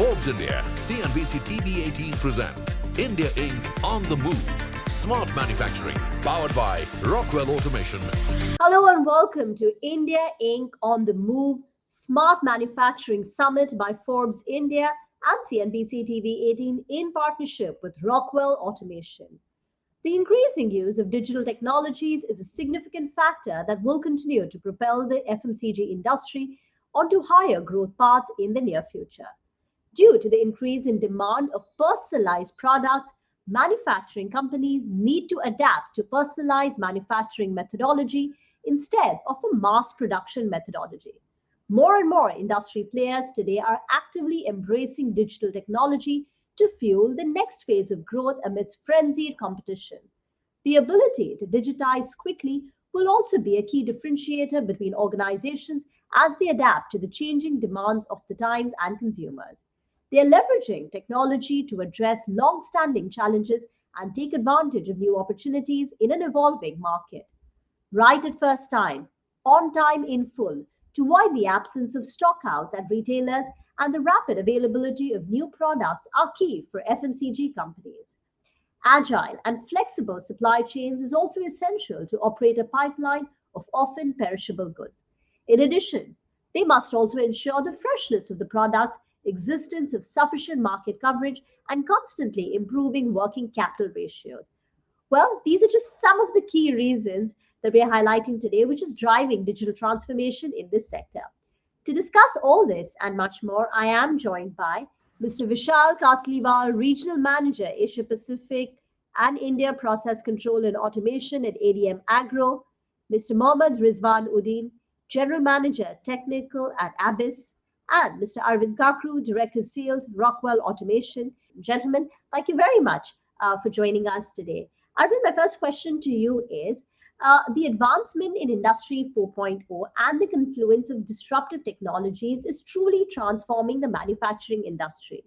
Forbes India, CNBC-TV18 present India Inc. on the Move. Smart Manufacturing, powered by Rockwell Automation. Hello and welcome to India Inc. on the Move Smart Manufacturing Summit by Forbes India and CNBC-TV18 in partnership with Rockwell Automation. The increasing use of digital technologies is a significant factor that will continue to propel the FMCG industry onto higher growth paths in the near future. Due to the increase in demand of personalized products, manufacturing companies need to adapt to personalized manufacturing methodology instead of a mass production methodology. More and more industry players today are actively embracing digital technology to fuel the next phase of growth amidst frenzied competition. The ability to digitize quickly will also be a key differentiator between organizations as they adapt to the changing demands of the times and consumers. They are leveraging technology to address long-standing challenges and take advantage of new opportunities in an evolving market. Right at first time, on time in full, to avoid the absence of stockouts at retailers and the rapid availability of new products are key for FMCG companies. Agile and flexible supply chains is also essential to operate a pipeline of often perishable goods. In addition, they must also ensure the freshness of the products, existence of sufficient market coverage, and constantly improving working capital ratios. Well, these are just some of the key reasons that we are highlighting today, which is driving digital transformation in this sector. To discuss all this and much more, I am joined by Mr. Vishal Kasliwal, Regional Manager, Asia Pacific and India Process Control and Automation at ADM Agro, Mr. Mohammad Rizwan Uddin, General Manager, Technical at Abyss, and Mr. Arvind Kakru, Director Sales, Rockwell Automation. Gentlemen, thank you very much for joining us today. Arvind, my first question to you is, the advancement in Industry 4.0 and the confluence of disruptive technologies is truly transforming the manufacturing industry.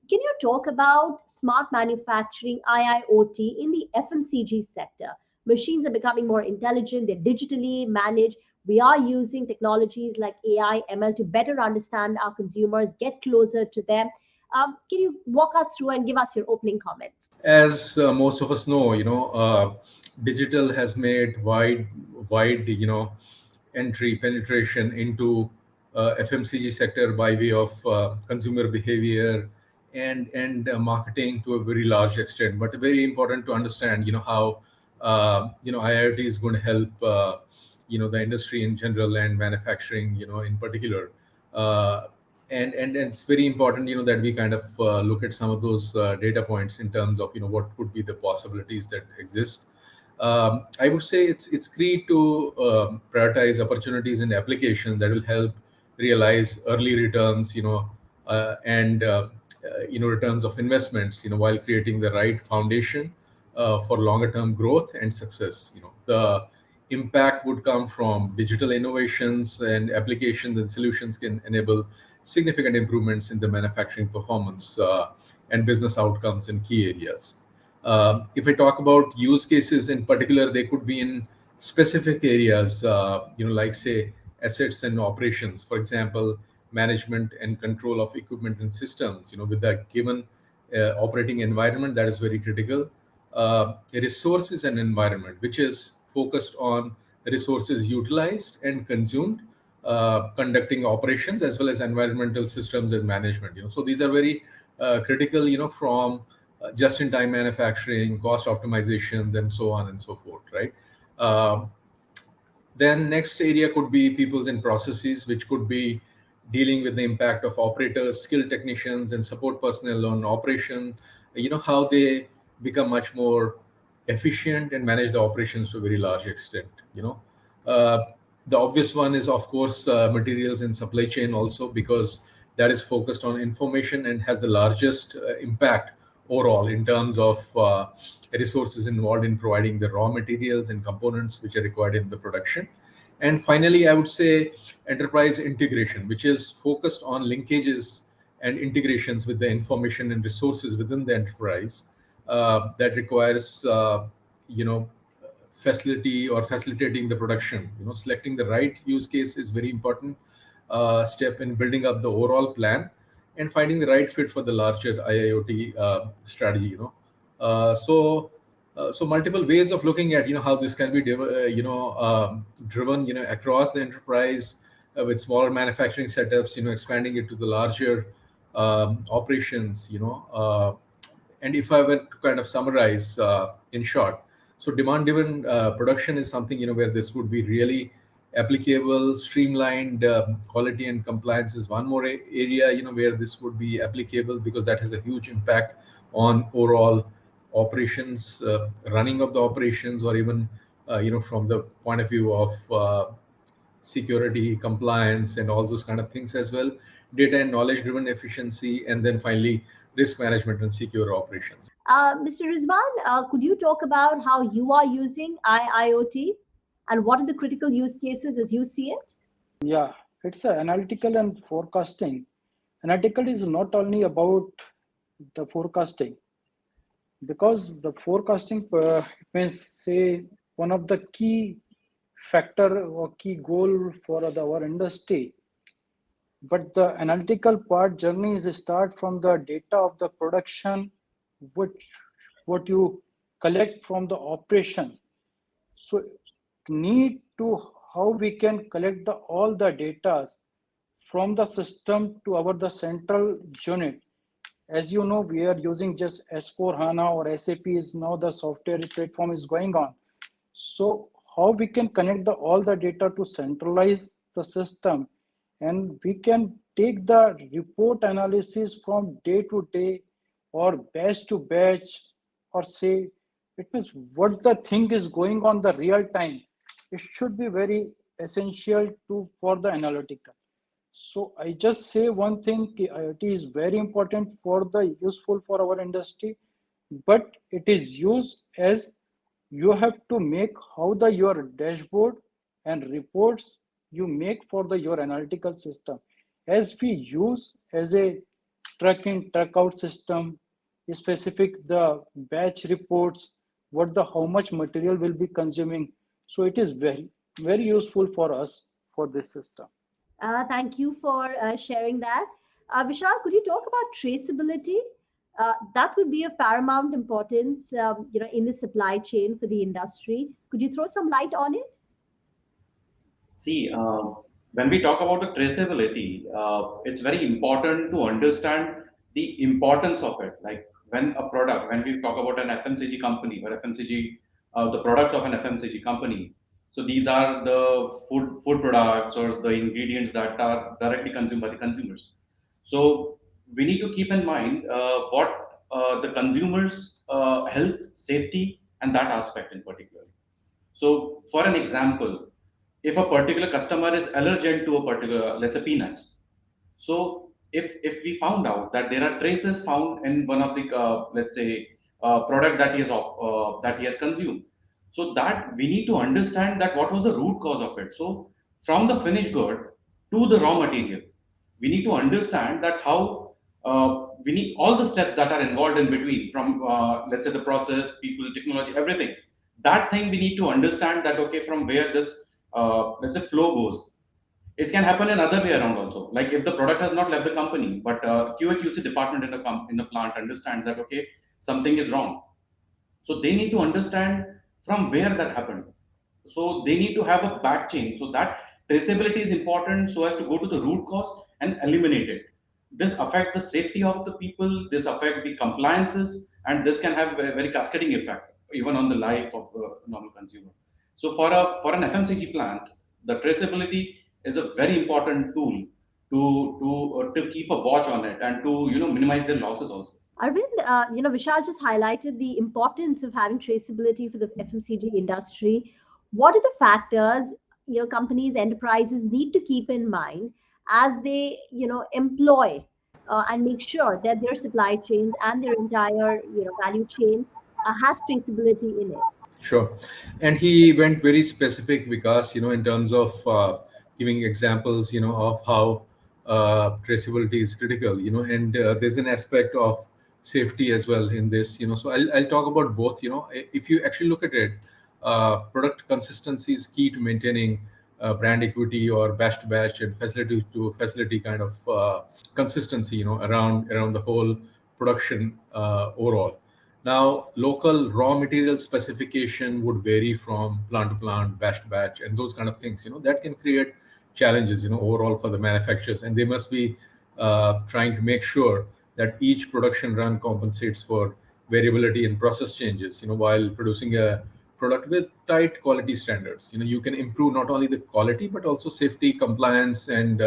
Can you talk about smart manufacturing, IIoT, in the FMCG sector? Machines are becoming more intelligent, they're digitally managed. We are using technologies like AI, ML to better understand our consumers, get closer to them. Can you walk us through and give us your opening comments? As most of us know, digital has made wide, entry penetration into FMCG sector by way of consumer behavior and marketing to a very large extent. But very important to understand, how IoT is going to help the industry in general and manufacturing, in particular. And it's very important, that we kind of look at some of those data points in terms of, what could be the possibilities that exist. I would say it's key to prioritize opportunities and applications that will help realize early returns, and returns of investments, while creating the right foundation for longer term growth and success. The impact would come from digital innovations and applications and solutions can enable significant improvements in the manufacturing performance and business outcomes in key areas. If I talk about use cases in particular, they could be in specific areas, like say assets and operations. For example, management and control of equipment and systems, with that given operating environment, that is very critical. Resources and environment, which is focused on resources utilized and consumed, conducting operations, as well as environmental systems and management. So these are very critical, from just-in-time manufacturing, cost optimizations, and so on and so forth, right? Then next area could be peoples and processes, which could be dealing with the impact of operators, skilled technicians, and support personnel on operation, how they become much more efficient and manage the operations to a very large extent. The obvious one is, of course, materials and supply chain also, because that is focused on information and has the largest impact overall in terms of resources involved in providing the raw materials and components which are required in the production. And finally, I would say enterprise integration, which is focused on linkages and integrations with the information and resources within the enterprise that requires, facility or facilitating the production. Selecting the right use case is very important step in building up the overall plan. and finding the right fit for the larger IIoT strategy. So multiple ways of looking at how this can be driven across the enterprise with smaller manufacturing setups, expanding it to the larger operations. And if I were to kind of summarize in short, so demand-driven production is something where this would be really applicable. Streamlined quality and compliance is one more area where this would be applicable, because that has a huge impact on overall operations, running of the operations, or even from the point of view of security, compliance, and all those kind of things as well. Data and knowledge driven efficiency, and then finally risk management and secure operations. Mr. Rizwan, could you talk about how you are using IIoT and what are the critical use cases as you see it? Yeah, it's analytical and forecasting. Analytical is not only about the forecasting, because the forecasting means, say, one of the key factor or key goal for our industry. But the analytical part journey is start from the data of the production, what you collect from the operation. So need to how we can collect all the data from the system to the central unit. As you know, we are using just S4HANA or SAP is now the software platform is going on. So how we can connect all the data to centralize the system, and we can take the report analysis from day to day or batch to batch, or say it means what the thing is going on the real time. It should be very essential for the analytical. So I just say one thing, IoT is very important for the useful for our industry, but it is used as you have to make how your dashboard and reports you make for your analytical system. As we use as a truck in, truck out system, specific the batch reports, how much material will be consuming. So it is very, very useful for us for this system. Thank you for sharing that. Vishal, could you talk about traceability? That would be of paramount importance, in the supply chain for the industry. Could you throw some light on it? See, when we talk about the traceability, it's very important to understand the importance of it. Like when we talk about an FMCG company or FMCG, the products of an FMCG company. So these are the food products or the ingredients that are directly consumed by the consumers. So we need to keep in mind what the consumers' health, safety, and that aspect in particular. So for an example, if a particular customer is allergic to a particular, let's say peanuts. So if we found out that there are traces found in one of the let's say product that he has consumed, so that we need to understand that what was the root cause of it. So from the finished good to the raw material, we need to understand that how we need all the steps that are involved in between, from let's say the process, people, technology, everything. That thing we need to understand that, okay, from where this let's say flow goes. It can happen in other way around also. Like if the product has not left the company, but QA/QC department in the plant understands that, okay, something is wrong. So they need to understand from where that happened. So they need to have a back chain. So that traceability is important, so as to go to the root cause and eliminate it. This affect the safety of the people, this affect the compliances, and this can have a very cascading effect even on the life of a normal consumer. So for an FMCG plant, the traceability is a very important tool to keep a watch on it and to minimize their losses also. Arvind, Vishal just highlighted the importance of having traceability for the FMCG industry. What are the factors, companies, enterprises need to keep in mind as they, employ and make sure that their supply chains and their entire, value chain has traceability in it? Sure. And he went very specific, Vikas, in terms of giving examples, of how traceability is critical, and there's an aspect of safety as well in this, So I'll talk about both, If you actually look at it, product consistency is key to maintaining brand equity or batch to batch and facility to facility kind of consistency, around the whole production overall. Now, local raw material specification would vary from plant to plant, batch to batch, and those kind of things. That can create challenges, overall for the manufacturers, and they must be trying to make sure that each production run compensates for variability and process changes. While producing a product with tight quality standards. You can improve not only the quality but also safety, compliance, and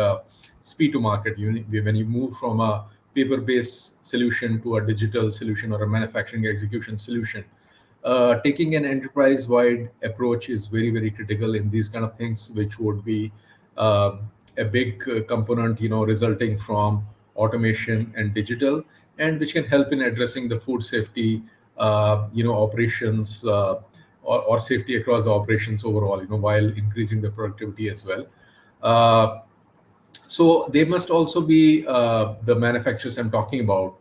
speed to market. When you move from a paper-based solution to a digital solution or a manufacturing execution solution, taking an enterprise-wide approach is very, very critical in these kind of things, which would be a big component, resulting from automation and digital, and which can help in addressing the food safety, operations, or safety across the operations overall, while increasing the productivity as well. So they must also be, the manufacturers I'm talking about,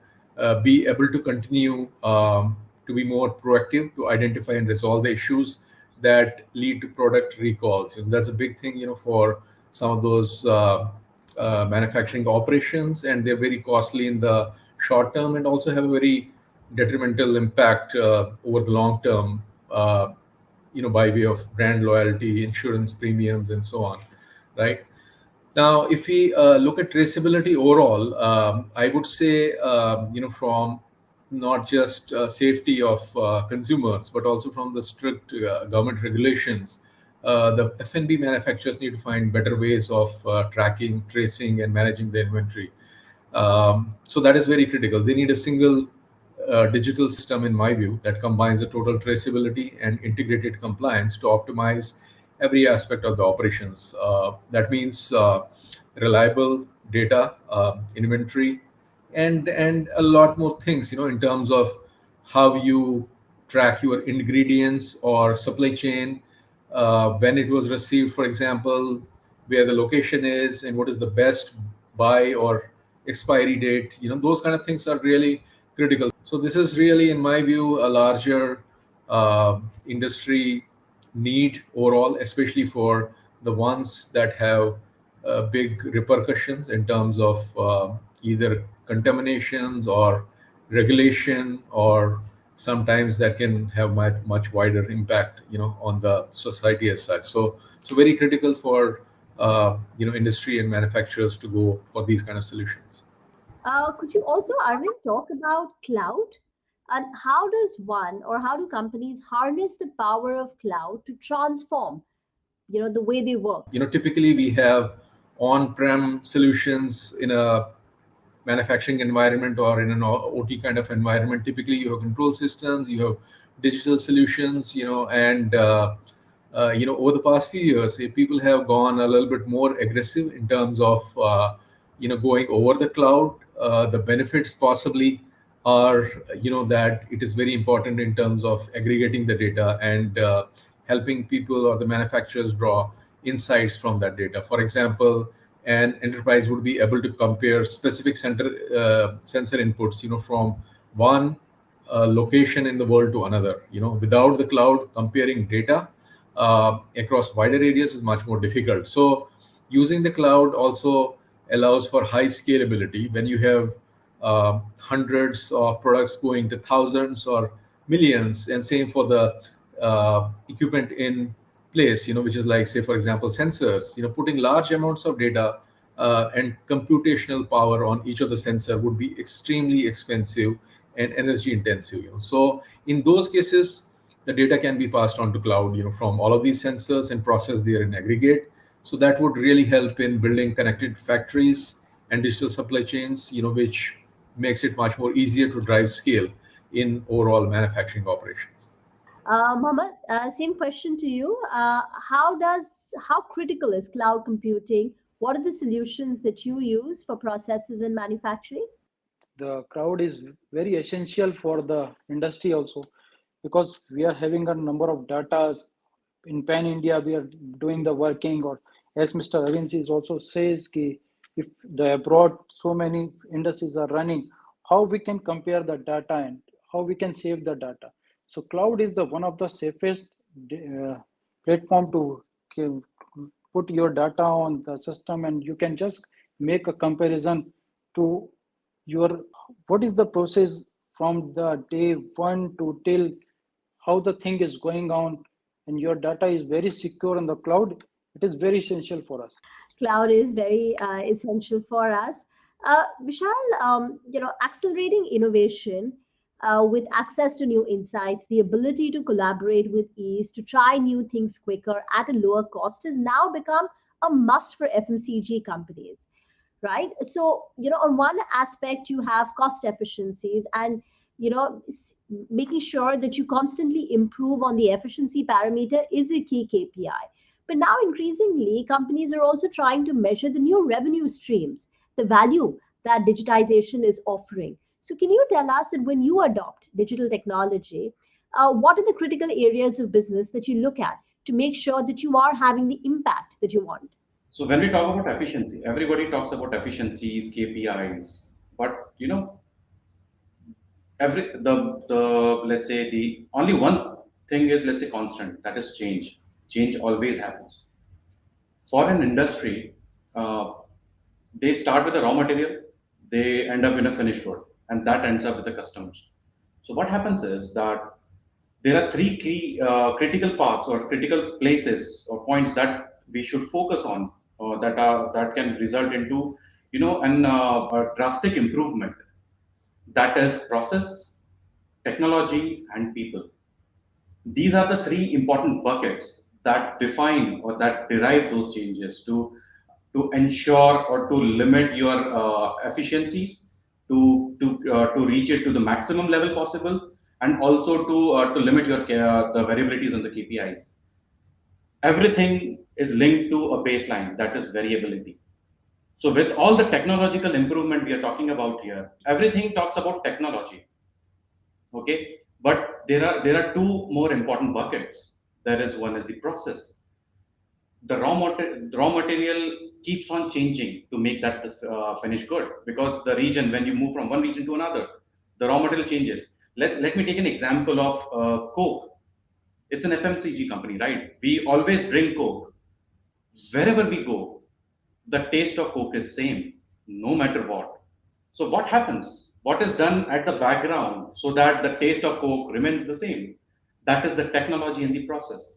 be able to continue to be more proactive, to identify and resolve the issues that lead to product recalls. And that's a big thing, for some of those manufacturing operations, and they're very costly in the short term and also have a very detrimental impact over the long term, by way of brand loyalty, insurance premiums, and so on, right? Now, if we look at traceability overall, I would say, from not just safety of consumers, but also from the strict government regulations, the F&B manufacturers need to find better ways of tracking, tracing, and managing the inventory. So that is very critical. They need a single digital system, in my view, that combines the total traceability and integrated compliance to optimize every aspect of the operations. That means reliable data, inventory, and a lot more things, in terms of how you track your ingredients or supply chain, when it was received, for example, where the location is, and what is the best buy or expiry date. Those kind of things are really critical. So this is really, in my view, a larger industry need overall, especially for the ones that have big repercussions in terms of either contaminations or regulation, or sometimes that can have much wider impact, on the society as such. So very critical for industry and manufacturers to go for these kind of solutions. Could you also, Arvind, talk about cloud? And how does one or how do companies harness the power of cloud to transform, the way they work? Typically we have on-prem solutions in a manufacturing environment or in an OT kind of environment. Typically you have control systems, you have digital solutions, and over the past few years, people have gone a little bit more aggressive in terms of going over the cloud. The benefits possibly are, that it is very important in terms of aggregating the data and helping people or the manufacturers draw insights from that data. For example, an enterprise would be able to compare specific sensor inputs, from one location in the world to another. Without the cloud, comparing data across wider areas is much more difficult. So using the cloud also allows for high scalability. When you have hundreds of products going to thousands or millions, and same for the equipment in place, which is like, say, for example, sensors, putting large amounts of data and computational power on each of the sensor would be extremely expensive and energy intensive. So in those cases, the data can be passed on to cloud, from all of these sensors and processed there in aggregate. So that would really help in building connected factories and digital supply chains, which makes it much more easier to drive scale in overall manufacturing operations. Mohammed, same question to you. How critical is cloud computing? What are the solutions that you use for processes in manufacturing? The cloud is very essential for the industry also, because we are having a number of data in pan India. We are doing the working, or as Mr. Arvind also says, if the abroad so many industries are running, how we can compare the data and how we can save the data. So cloud is the one of the safest platform to put your data on the system and you can just make a comparison to your, what is the process from the day one to till how the thing is going on, and your data is very secure in the cloud. It is very essential for us. Cloud is very essential for us. Vishal, accelerating innovation with access to new insights, the ability to collaborate with ease, to try new things quicker at a lower cost has now become a must for FMCG companies, right? So, on one aspect, you have cost efficiencies and, making sure that you constantly improve on the efficiency parameter is a key KPI. But now, increasingly, companies are also trying to measure the new revenue streams, the value that digitization is offering. So, can you tell us that when you adopt digital technology, what are the critical areas of business that you look at to make sure that you are having the impact that you want? So when we talk about efficiency, everybody talks about efficiencies, KPIs, but the let's say the only one thing is, let's say, constant, that is change. Change always happens. For an industry, uh, they start with a raw material, they end up in a finished good, and that ends up with the customers. So what happens is that there are three key critical parts or critical places or points that we should focus on, that can result into a drastic improvement. That is process, technology, and people. These are the three important buckets that define or that derive those changes to ensure or to limit your efficiencies, to reach it to the maximum level possible, and also to limit your the variabilities on the KPIs. Everything is linked to a baseline, that is variability. So with all the technological improvement we are talking about here, everything talks about technology. Okay, but there are two more important buckets. There is one is the process. The raw material keeps on changing to make that finished good, because the region, when you move from one region to another, the raw material changes. Let me take an example of Coke. It's an FMCG company, right? We always drink Coke. Wherever we go, the taste of Coke is same, no matter what. So what happens? What is done at the background so that the taste of Coke remains the same? That is the technology in the process.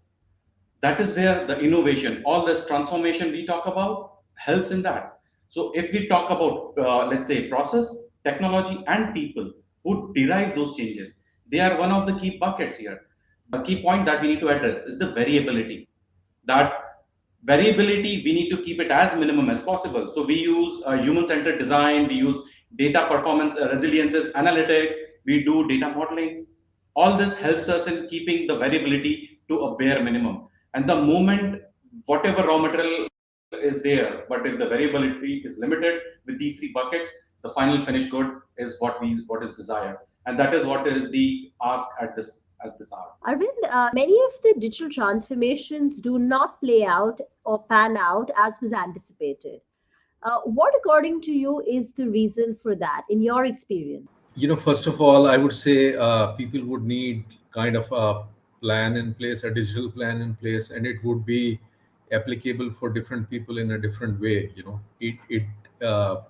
That is where the innovation, all this transformation we talk about, helps in that. So if we talk about, let's say, process, technology, and people who derive those changes, they are one of the key buckets here. The key point that we need to address is the variability. That variability, we need to keep it as minimum as possible. So we use human-centered design, we use data performance resiliences analytics, we do data modeling. All this helps us in keeping the variability to a bare minimum. And the moment whatever raw material is there, but if the variability is limited with these three buckets, the final finished good is what is desired, and that is what is the ask at this hour. Arvind, many of the digital transformations do not play out or pan out as was anticipated. What, according to you, is the reason for that in your experience? First of all, I would say people would need kind of a plan in place, a digital plan in place, and it would be applicable for different people in a different way. It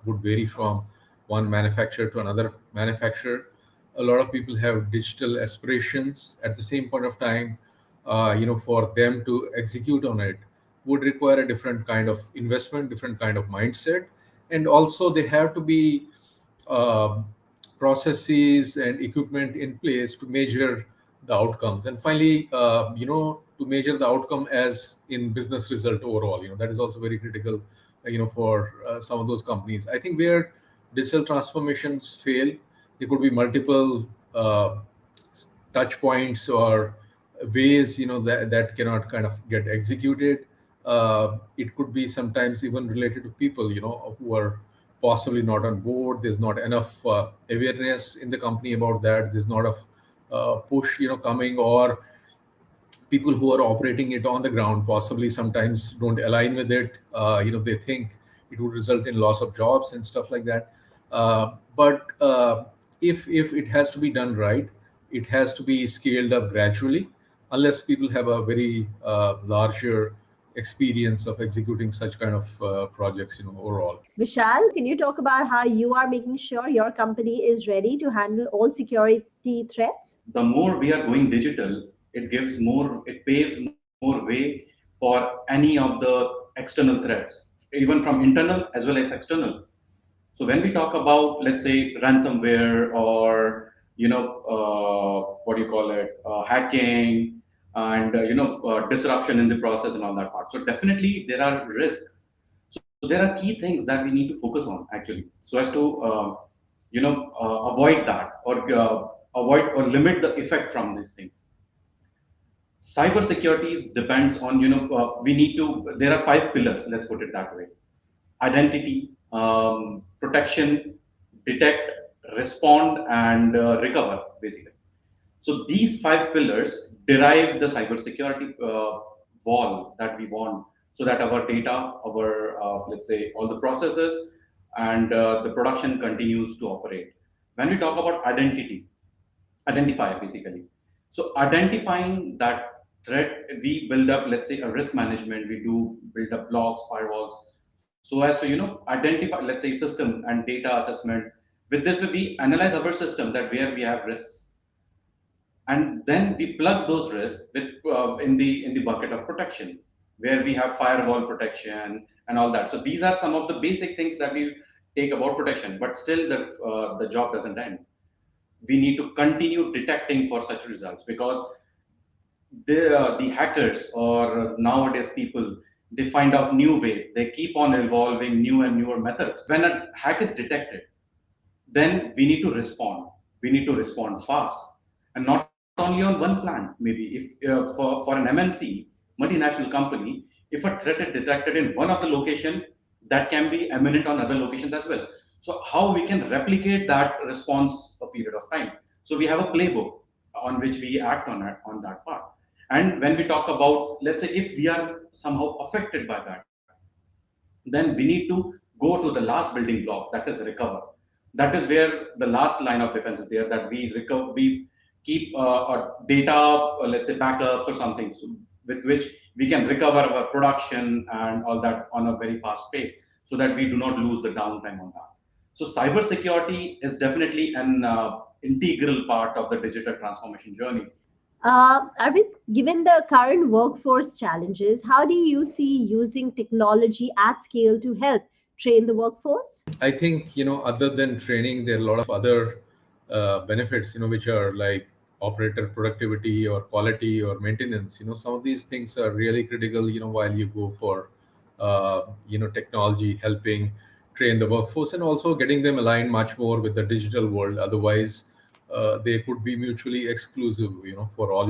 would vary from one manufacturer to another manufacturer. A lot of people have digital aspirations. At the same point of time, for them to execute on it would require a different kind of investment, different kind of mindset, and also they have to be uh, processes and equipment in place to measure the outcomes, and finally to measure the outcome as in business result overall. That is also very critical for some of those companies. I think where digital transformations fail, there could be multiple touch points or ways that cannot kind of get executed. It could be sometimes even related to people who are possibly not on board. There's not enough awareness in the company about that. There's not enough push coming, or people who are operating it on the ground possibly sometimes don't align with it. They think it would result in loss of jobs and stuff like that. But if it has to be done right, it has to be scaled up gradually, unless people have a very larger experience of executing such kind of projects, overall. Vishal, can you talk about how you are making sure your company is ready to handle all security threats? The more we are going digital, it paves more way for any of the external threats, even from internal as well as external. So when we talk about, let's say, ransomware or what do you call it, hacking and disruption in the process and all that part. So definitely there are risks. So there are key things that we need to focus on actually, so as to avoid that or avoid or limit the effect from these things. Cybersecurity depends on we need to. There are 5 pillars. Let's put it that way: identity, protection, detect, respond, and recover, basically. So these 5 pillars derive the cybersecurity wall that we want, so that our data, our let's say all the processes and the production continues to operate. When we talk about identify basically. So identifying that threat, we build up, let's say, a risk management. We do build up logs, firewalls, so as to identify, let's say, system and data assessment. With this, we analyze our system that where we have risks, and then we plug those risks with in the bucket of protection, where we have firewall protection and all that. So these are some of the basic things that we take about protection, but still the job doesn't end. We need to continue detecting for such results, because the hackers or nowadays people, they find out new ways. They keep on evolving new and newer methods. When a hack is detected, then we need to respond. We need to respond fast, and not only on one plant. Maybe if for an MNC, multinational company, if a threat is detected in one of the location, that can be eminent on other locations as well. So how we can replicate that response a period of time? So we have a playbook on which we act on that part. And when we talk about, let's say, if we are somehow affected by that, then we need to go to the last building block, that is recover. That is where the last line of defense is there, that we recover, we keep data, let's say backups or something, so with which we can recover our production and all that on a very fast pace, so that we do not lose the downtime on that. So cybersecurity is definitely an integral part of the digital transformation journey. Arvind, given the current workforce challenges, how do you see using technology at scale to help train the workforce? I think, other than training, there are a lot of other benefits, which are like operator productivity or quality or maintenance. Some of these things are really critical, while you go for, technology helping train the workforce and also getting them aligned much more with the digital world. Otherwise, they could be mutually exclusive, for all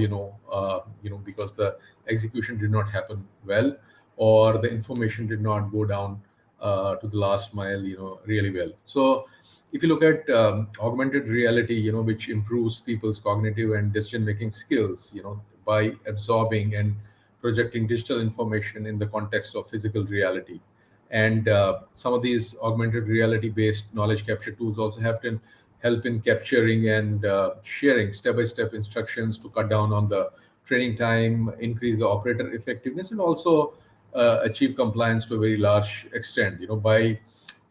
because the execution did not happen well, or the information did not go down to the last mile, really well. So if you look at augmented reality, which improves people's cognitive and decision-making skills, by absorbing and projecting digital information in the context of physical reality. And some of these augmented reality-based knowledge capture tools also have to help in capturing and sharing step-by-step instructions to cut down on the training time, increase the operator effectiveness, and also achieve compliance to a very large extent. By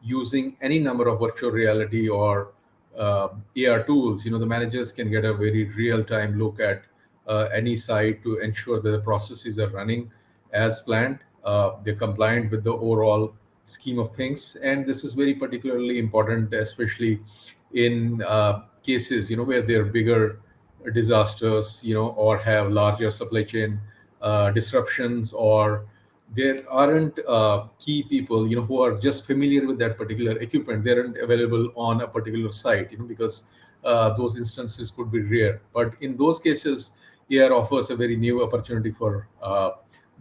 using any number of virtual reality or AR tools, the managers can get a very real-time look at any site to ensure that the processes are running as planned. They're compliant with the overall scheme of things, and this is very particularly important, especially in cases where there are bigger disasters, or have larger supply chain disruptions, or there aren't key people who are just familiar with that particular equipment. They aren't available on a particular site, because those instances could be rare. But in those cases, AR offers a very new opportunity for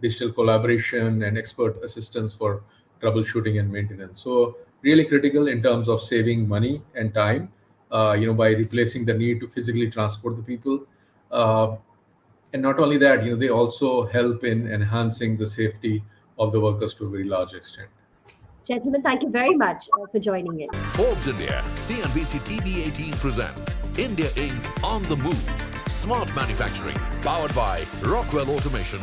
digital collaboration and expert assistance for troubleshooting and maintenance. So really critical in terms of saving money and time, by replacing the need to physically transport the people. And not only that, they also help in enhancing the safety of the workers to a very large extent. Gentlemen, thank you very much for joining in. Forbes India, CNBC TV18 present India Inc. on the Move. Smart Manufacturing, powered by Rockwell Automation.